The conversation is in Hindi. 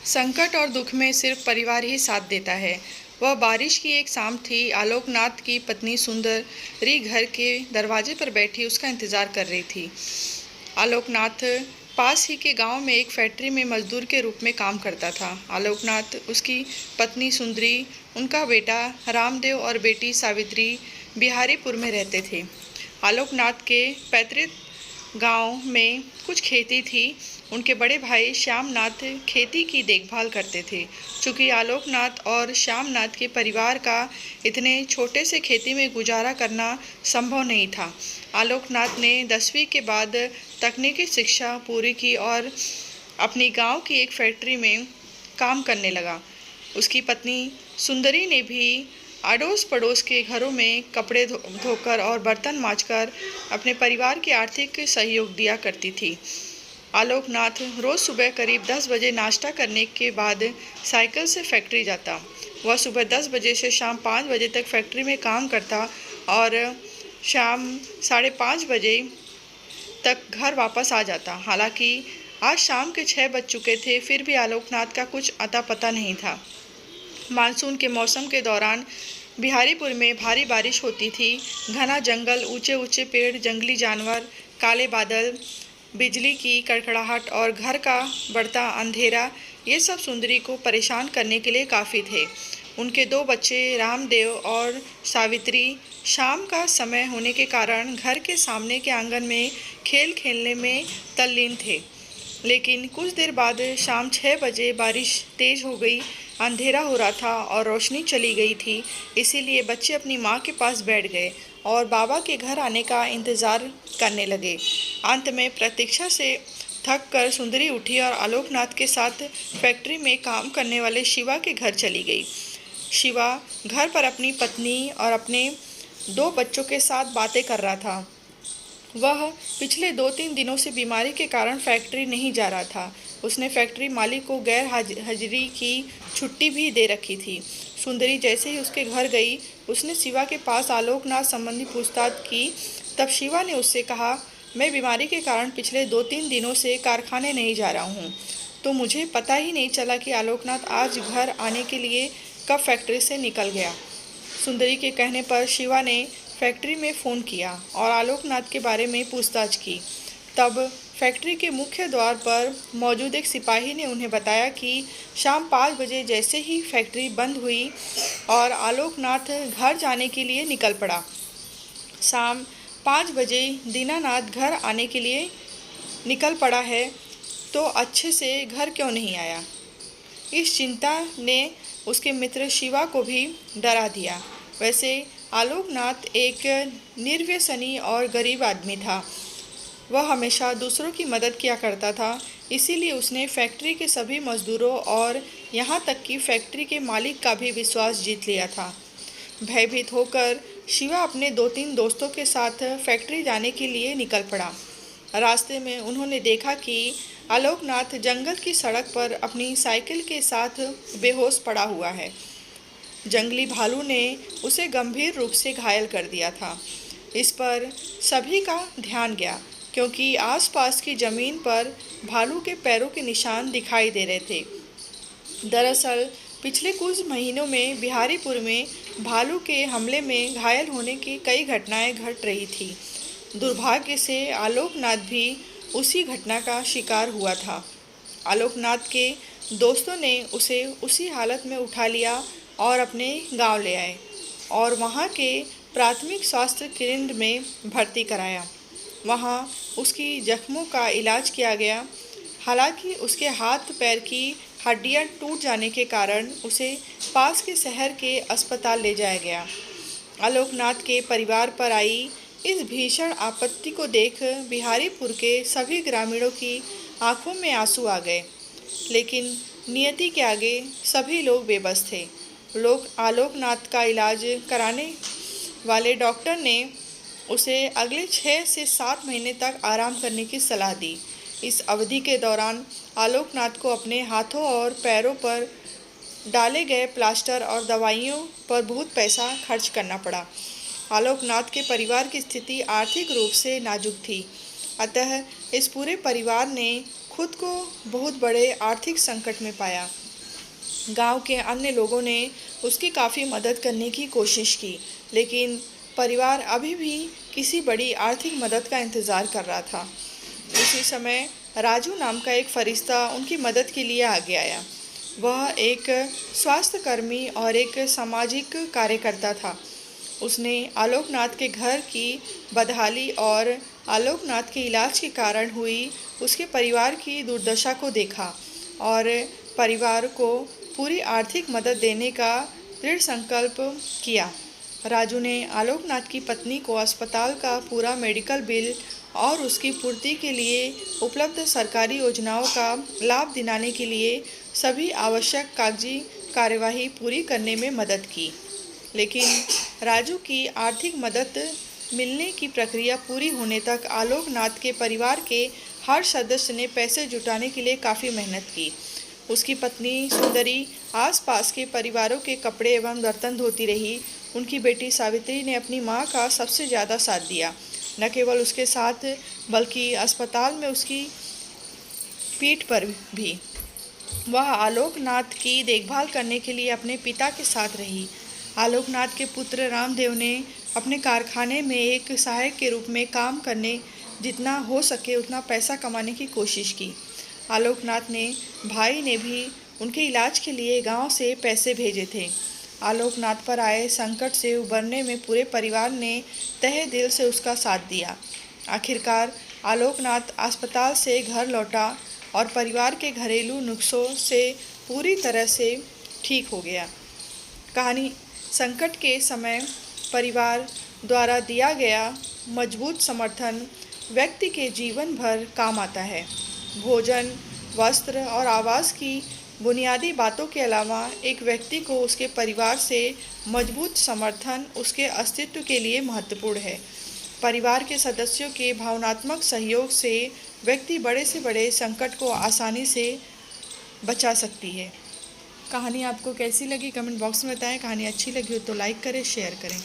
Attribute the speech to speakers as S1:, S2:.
S1: संकट और दुख में सिर्फ परिवार ही साथ देता है। वह बारिश की एक शाम थी। आलोकनाथ की पत्नी सुंदरी घर के दरवाजे पर बैठी उसका इंतजार कर रही थी। आलोकनाथ पास ही के गांव में एक फैक्ट्री में मजदूर के रूप में काम करता था। आलोकनाथ, उसकी पत्नी सुंदरी, उनका बेटा रामदेव और बेटी सावित्री बिहारीपुर में रहते थे। आलोकनाथ के पैतृक गांव में कुछ खेती थी। उनके बड़े भाई श्यामनाथ खेती की देखभाल करते थे। चूँकि आलोकनाथ और श्यामनाथ के परिवार का इतने छोटे से खेती में गुजारा करना संभव नहीं था, आलोकनाथ ने 10वीं के बाद तकनीकी शिक्षा पूरी की और अपनी गांव की एक फैक्ट्री में काम करने लगा। उसकी पत्नी सुंदरी ने भी अड़ोस पड़ोस के घरों में कपड़े धोकर और बर्तन मांजकर अपने परिवार की आर्थिक सहयोग दिया करती थी। आलोकनाथ रोज़ सुबह करीब 10 बजे नाश्ता करने के बाद साइकिल से फैक्ट्री जाता। वह सुबह 10 बजे से शाम 5 बजे तक फैक्ट्री में काम करता और शाम 5:30 बजे तक घर वापस आ जाता। हालांकि आज शाम के 6 बज चुके थे, फिर भी आलोकनाथ का कुछ अता पता नहीं था। मानसून के मौसम के दौरान बिहारीपुर में भारी बारिश होती थी। घना जंगल, ऊंचे ऊंचे पेड़, जंगली जानवर, काले बादल, बिजली की कड़कड़ाहट और घर का बढ़ता अंधेरा, ये सब सुंदरी को परेशान करने के लिए काफ़ी थे। उनके 2 बच्चे रामदेव और सावित्री शाम का समय होने के कारण घर के सामने के आंगन में खेल खेलने में तल्लीन थे। लेकिन कुछ देर बाद शाम 6 बजे बारिश तेज हो गई। अंधेरा हो रहा था और रोशनी चली गई थी। इसीलिए बच्चे अपनी माँ के पास बैठ गए और बाबा के घर आने का इंतज़ार करने लगे। अंत में प्रतीक्षा से थक कर सुंदरी उठी और आलोकनाथ के साथ फैक्ट्री में काम करने वाले शिवा के घर चली गई। शिवा घर पर अपनी पत्नी और अपने 2 बच्चों के साथ बातें कर रहा था। वह पिछले 2-3 दिनों से बीमारी के कारण फैक्ट्री नहीं जा रहा था। उसने फैक्ट्री मालिक को गैर हाजिरी की छुट्टी भी दे रखी थी। सुंदरी जैसे ही उसके घर गई, उसने शिवा के पास आलोकनाथ संबंधी पूछताछ की। तब शिवा ने उससे कहा, मैं बीमारी के कारण पिछले 2-3 दिनों से कारखाने नहीं जा रहा हूँ, तो मुझे पता ही नहीं चला कि आलोकनाथ आज घर आने के लिए कब फैक्ट्री से निकल गया। सुंदरी के कहने पर शिवा ने फैक्ट्री में फ़ोन किया और आलोकनाथ के बारे में पूछताछ की। तब फैक्ट्री के मुख्य द्वार पर मौजूद एक सिपाही ने उन्हें बताया कि शाम 5 बजे जैसे ही फैक्ट्री बंद हुई और आलोकनाथ घर जाने के लिए निकल पड़ा। शाम 5 बजे दीनानाथ घर आने के लिए निकल पड़ा है, तो अच्छे से घर क्यों नहीं आया? इस चिंता ने उसके मित्र शिवा को भी डरा दिया। वैसे आलोकनाथ एक निर्व्यसनी और गरीब आदमी था। वह हमेशा दूसरों की मदद किया करता था। इसीलिए उसने फैक्ट्री के सभी मजदूरों और यहाँ तक कि फैक्ट्री के मालिक का भी विश्वास जीत लिया था। भयभीत होकर शिवा अपने 2-3 दोस्तों के साथ फैक्ट्री जाने के लिए निकल पड़ा। रास्ते में उन्होंने देखा कि आलोकनाथ जंगल की सड़क पर अपनी साइकिल के साथ बेहोश पड़ा हुआ है। जंगली भालू ने उसे गंभीर रूप से घायल कर दिया था। इस पर सभी का ध्यान गया, क्योंकि आसपास की ज़मीन पर भालू के पैरों के निशान दिखाई दे रहे थे। दरअसल पिछले कुछ महीनों में बिहारीपुर में भालू के हमले में घायल होने की कई घटनाएं घट रही थी। दुर्भाग्य से आलोकनाथ भी उसी घटना का शिकार हुआ था। आलोकनाथ के दोस्तों ने उसे उसी हालत में उठा लिया और अपने गांव ले आए और वहां के प्राथमिक स्वास्थ्य केंद्र में भर्ती कराया। वहां उसकी जख्मों का इलाज किया गया। हालांकि उसके हाथ पैर की हड्डियां टूट जाने के कारण उसे पास के शहर के अस्पताल ले जाया गया। आलोकनाथ के परिवार पर आई इस भीषण आपत्ति को देख बिहारीपुर के सभी ग्रामीणों की आंखों में आंसू आ गए। लेकिन नियति के आगे सभी लोग बेबस थे। लोग आलोकनाथ का इलाज कराने वाले डॉक्टर ने उसे अगले 6 से 7 महीने तक आराम करने की सलाह दी। इस अवधि के दौरान आलोकनाथ को अपने हाथों और पैरों पर डाले गए प्लास्टर और दवाइयों पर बहुत पैसा खर्च करना पड़ा। आलोकनाथ के परिवार की स्थिति आर्थिक रूप से नाजुक थी, अतः इस पूरे परिवार ने खुद को बहुत बड़े आर्थिक संकट में पाया। गांव के अन्य लोगों ने उसकी काफ़ी मदद करने की कोशिश की, लेकिन परिवार अभी भी किसी बड़ी आर्थिक मदद का इंतज़ार कर रहा था। उसी समय राजू नाम का एक फरिश्ता उनकी मदद के लिए आगे आया। वह एक स्वास्थ्य कर्मी और एक सामाजिक कार्यकर्ता था। उसने आलोकनाथ के घर की बदहाली और आलोकनाथ के इलाज के कारण हुई उसके परिवार की दुर्दशा को देखा और परिवार को पूरी आर्थिक मदद देने का दृढ़ संकल्प किया। राजू ने आलोकनाथ की पत्नी को अस्पताल का पूरा मेडिकल बिल और उसकी पूर्ति के लिए उपलब्ध सरकारी योजनाओं का लाभ दिलाने के लिए सभी आवश्यक कागजी कार्यवाही पूरी करने में मदद की। लेकिन राजू की आर्थिक मदद मिलने की प्रक्रिया पूरी होने तक आलोकनाथ के परिवार के हर सदस्य ने पैसे जुटाने के लिए काफ़ी मेहनत की। उसकी पत्नी सुंदरी आसपास के परिवारों के कपड़े एवं बर्तन धोती रही। उनकी बेटी सावित्री ने अपनी मां का सबसे ज़्यादा साथ दिया। न केवल उसके साथ बल्कि अस्पताल में उसकी पीठ पर भी वह आलोकनाथ की देखभाल करने के लिए अपने पिता के साथ रही। आलोकनाथ के पुत्र रामदेव ने अपने कारखाने में एक सहायक के रूप में काम करने जितना हो सके उतना पैसा कमाने की कोशिश की। आलोकनाथ ने भाई ने भी उनके इलाज के लिए गांव से पैसे भेजे थे। आलोकनाथ पर आए संकट से उबरने में पूरे परिवार ने तहे दिल से उसका साथ दिया। आखिरकार आलोकनाथ अस्पताल से घर लौटा और परिवार के घरेलू नुस्खों से पूरी तरह से ठीक हो गया। कहानी संकट के समय परिवार द्वारा दिया गया मजबूत समर्थन व्यक्ति के जीवन भर काम आता है। भोजन, वस्त्र और आवास की बुनियादी बातों के अलावा एक व्यक्ति को उसके परिवार से मजबूत समर्थन उसके अस्तित्व के लिए महत्वपूर्ण है। परिवार के सदस्यों के भावनात्मक सहयोग से व्यक्ति बड़े से बड़े संकट को आसानी से बचा सकती है। कहानी आपको कैसी लगी कमेंट बॉक्स में बताएं। कहानी अच्छी लगी हो तो लाइक करें, शेयर करें।